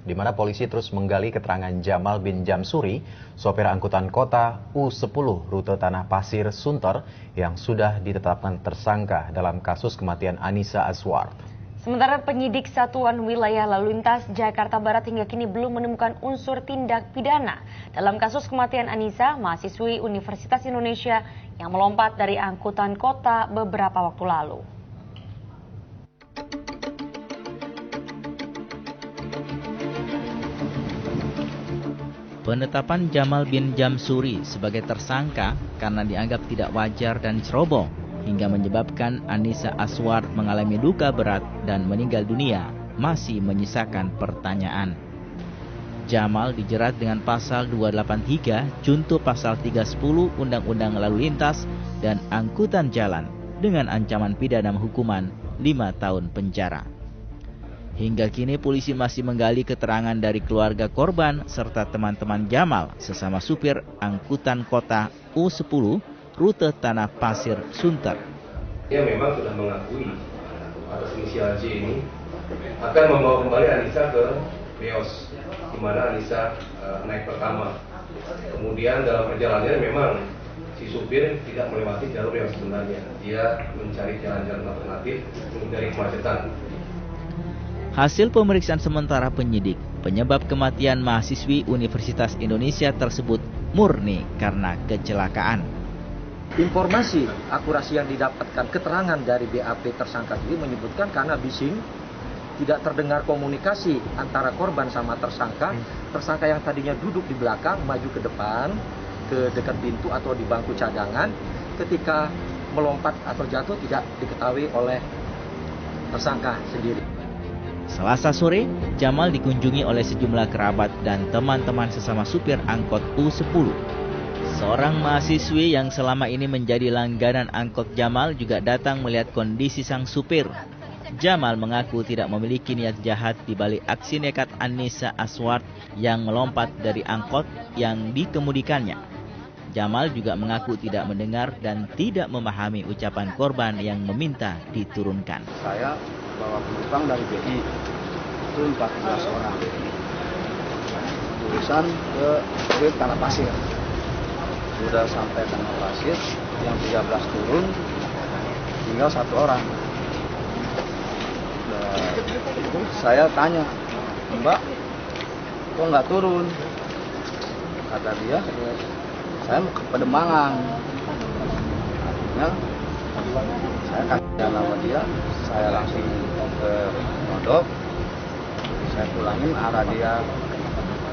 di mana polisi terus menggali keterangan Jamal bin Jamsuri, sopir angkutan kota U10 rute Tanah Pasir Sunter yang sudah ditetapkan tersangka dalam kasus kematian Anissa Asward. Sementara penyidik Satuan Wilayah Lalu Lintas Jakarta Barat hingga kini belum menemukan unsur tindak pidana dalam kasus kematian Anissa, mahasiswi Universitas Indonesia yang melompat dari angkutan kota beberapa waktu lalu. Penetapan Jamal bin Jamsuri sebagai tersangka karena dianggap tidak wajar dan ceroboh hingga menyebabkan Anissa Asward mengalami luka berat dan meninggal dunia masih menyisakan pertanyaan. Jamal dijerat dengan pasal 283 junto pasal 310 Undang-Undang Lalu Lintas dan Angkutan Jalan dengan ancaman pidana hukuman 5 tahun penjara. Hingga kini polisi masih menggali keterangan dari keluarga korban serta teman-teman Jamal sesama supir angkutan kota U10 rute Tanah Pasir Sunter. Dia memang sudah mengakui atas inisial J ini akan membawa kembali Anissa ke Beos, di mana Anissa naik pertama. Kemudian dalam perjalanannya memang si supir tidak melewati jalur yang sebenarnya. Dia mencari jalan-jalan alternatif menghindari kemacetan. Hasil pemeriksaan sementara penyidik, penyebab kematian mahasiswi Universitas Indonesia tersebut murni karena kecelakaan. Informasi akurasi yang didapatkan keterangan dari BAP tersangka ini menyebutkan karena bising, tidak terdengar komunikasi antara korban sama tersangka. Tersangka yang tadinya duduk di belakang maju ke depan, ke dekat pintu atau di bangku cadangan. Ketika melompat atau jatuh tidak diketahui oleh tersangka sendiri. Selasa sore, Jamal dikunjungi oleh sejumlah kerabat dan teman-teman sesama supir angkot U10. Seorang mahasiswi yang selama ini menjadi langganan angkot Jamal juga datang melihat kondisi sang supir. Jamal mengaku tidak memiliki niat jahat di balik aksi nekat Anissa Asward yang melompat dari angkot yang dikemudikannya. Jamal juga mengaku tidak mendengar dan tidak memahami ucapan korban yang meminta diturunkan. Saya bawa penumpang dari BI itu 14 orang, tulisan ke Tanah Pasir. Sudah sampai Tanah Pasir, yang 13 turun, tinggal 1 orang. Saya tanya, Mbak, kok nggak turun? Kata dia, saya mau ke Pademangan. Akhirnya saya kasih jalan sama dia, saya langsung ke Modok. Saya pulangin arah dia,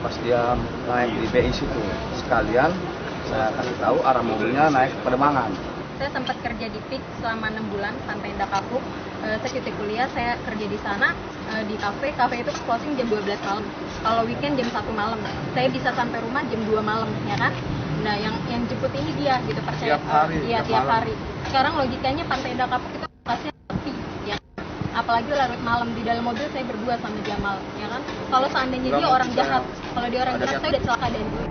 pas dia naik di BI situ. Sekalian saya kasih tahu arah mobilnya naik ke Pademangan. Saya sempat kerja di PIK selama 6 bulan sampai Indakapuk. Secuti kuliah saya kerja di sana di kafe. Kafe itu closing jam 12 malam. Kalau weekend jam 1 malam. Saya bisa sampai rumah jam 2 malam, ya kan? Nah, yang jemput ini dia gitu, percaya. Tiap hari. Iya, tiap hari. Sekarang logikanya Pantai Indakapuk itu pasti sepi, ya. Apalagi larut malam di dalam mobil saya berdua sama Jamal, ya kan? Kalau seandainya dia orang jahat, kalau dia orang jahat saya udah celaka dari dulu.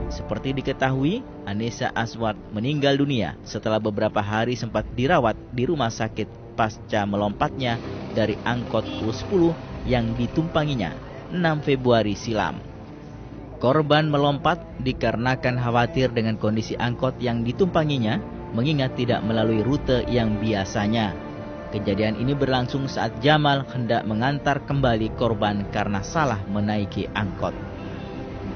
Seperti diketahui, Anissa Asward meninggal dunia setelah beberapa hari sempat dirawat di rumah sakit pasca melompatnya dari angkot U10 yang ditumpanginya 6 Februari silam. Korban melompat dikarenakan khawatir dengan kondisi angkot yang ditumpanginya, mengingat tidak melalui rute yang biasanya. Kejadian ini berlangsung saat Jamal hendak mengantar kembali korban karena salah menaiki angkot.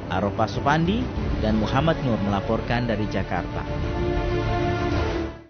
Arofah Supandi dan Muhammad Nur melaporkan dari Jakarta.